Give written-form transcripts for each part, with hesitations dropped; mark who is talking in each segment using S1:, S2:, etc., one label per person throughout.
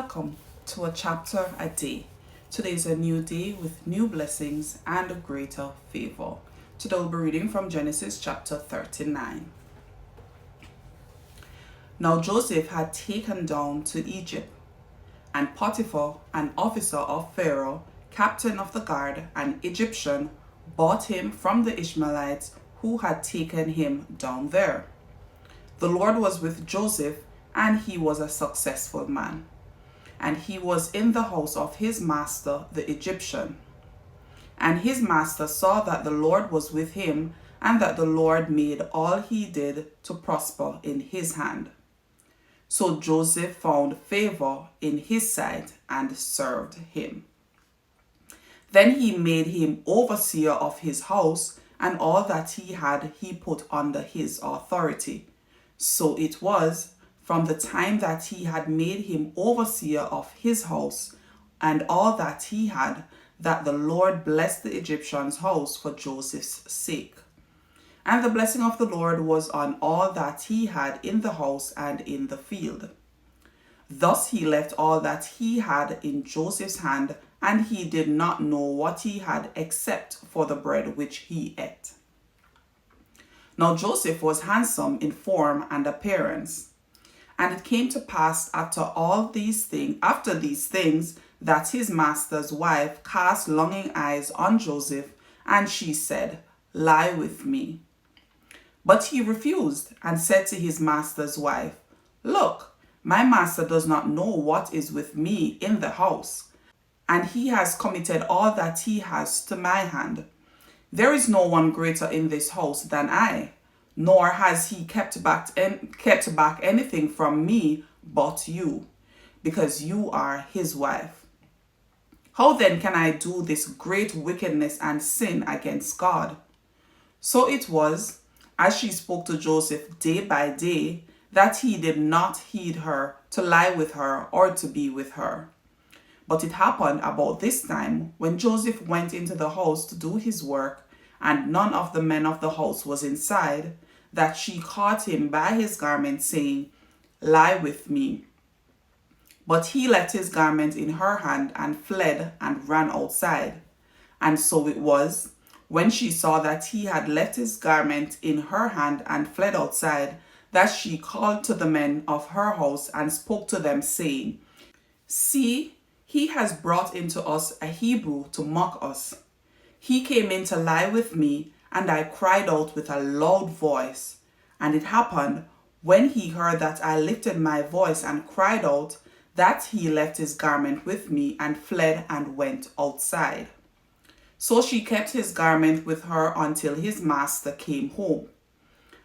S1: Welcome to a chapter a day. Today is a new day with new blessings and greater favor. Today we'll be reading from Genesis chapter 39. Now Joseph had taken down to Egypt, and Potiphar, an officer of Pharaoh, captain of the guard, an Egyptian, bought him from the Ishmaelites who had taken him down there. The Lord was with Joseph, and he was a successful man. And he was in the house of his master, the Egyptian. And his master saw that the Lord was with him, and that the Lord made all he did to prosper in his hand. So Joseph found favor in his sight and served him. Then he made him overseer of his house, and all that he had he put under his authority. So it was, from the time that he had made him overseer of his house and all that he had, that the Lord blessed the Egyptian's house for Joseph's sake. And the blessing of the Lord was on all that he had in the house and in the field. Thus he left all that he had in Joseph's hand, and he did not know what he had except for the bread which he ate. Now Joseph was handsome in form and appearance. And it came to pass after these things, that his master's wife cast longing eyes on Joseph, and she said, "Lie with me." But he refused and said to his master's wife, "Look, my master does not know what is with me in the house, and he has committed all that he has to my hand. There is no one greater in this house than I, nor has he kept back anything from me but you, because you are his wife. How then can I do this great wickedness and sin against God?" So it was, as she spoke to Joseph day by day, that he did not heed her to lie with her or to be with her. But it happened about this time, when Joseph went into the house to do his work, and none of the men of the house was inside, that she caught him by his garment, saying, "Lie with me." But he left his garment in her hand and fled and ran outside. And so it was, when she saw that he had left his garment in her hand and fled outside, that she called to the men of her house and spoke to them, saying, "See, he has brought into us a Hebrew to mock us. He came in to lie with me, and I cried out with a loud voice. And it happened, when he heard that I lifted my voice and cried out, that he left his garment with me and fled and went outside." So she kept his garment with her until his master came home.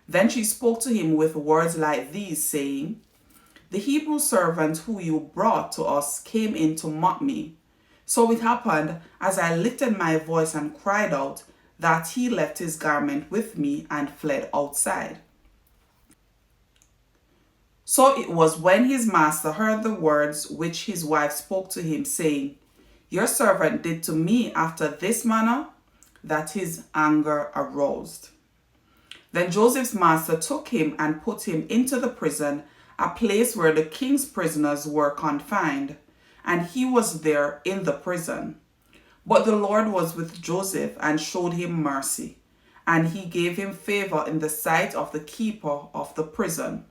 S1: Then she spoke to him with words like these, saying, "The Hebrew servant who you brought to us came in to mock me. So it happened, as I lifted my voice and cried out, that he left his garment with me and fled outside." So it was, when his master heard the words which his wife spoke to him, saying, "Your servant did to me after this manner," that his anger aroused. Then Joseph's master took him and put him into the prison, a place where the king's prisoners were confined, and he was there in the prison. But the Lord was with Joseph and showed him mercy, and he gave him favor in the sight of the keeper of the prison.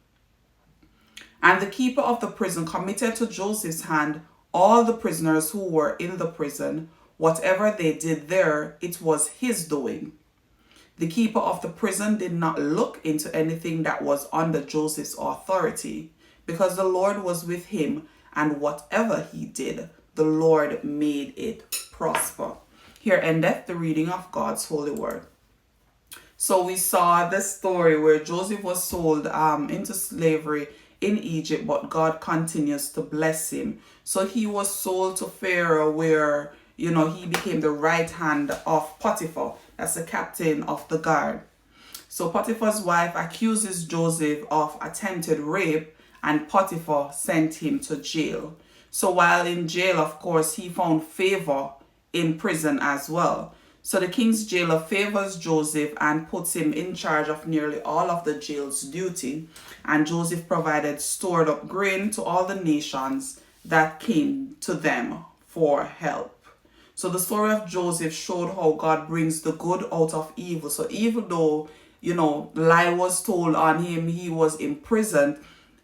S1: And the keeper of the prison committed to Joseph's hand all the prisoners who were in the prison. Whatever they did there, it was his doing. The keeper of the prison did not look into anything that was under Joseph's authority, because the Lord was with him, and whatever he did, the Lord made it prosper. Here endeth the reading of God's holy word. So we saw the story where Joseph was sold into slavery in Egypt, but God continues to bless him. So he was sold to Pharaoh, where he became the right hand of Potiphar, that's the captain of the guard. So Potiphar's wife accuses Joseph of attempted rape, and Potiphar sent him to jail. So while in jail, of course, he found favor in prison as well. So the king's jailer favors Joseph and puts him in charge of nearly all of the jail's duty. And Joseph provided stored up grain to all the nations that came to them for help. So the story of Joseph showed how God brings the good out of evil. So even though, lie was told on him, he was imprisoned,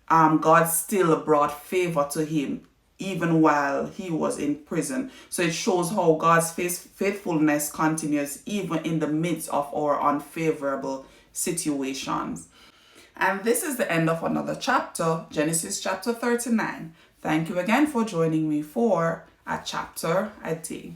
S1: God still brought favor to him even while he was in prison. So it shows how God's faithfulness continues even in the midst of our unfavorable situations. And this is the end of another chapter, Genesis chapter 39. Thank you again for joining me for a chapter a day.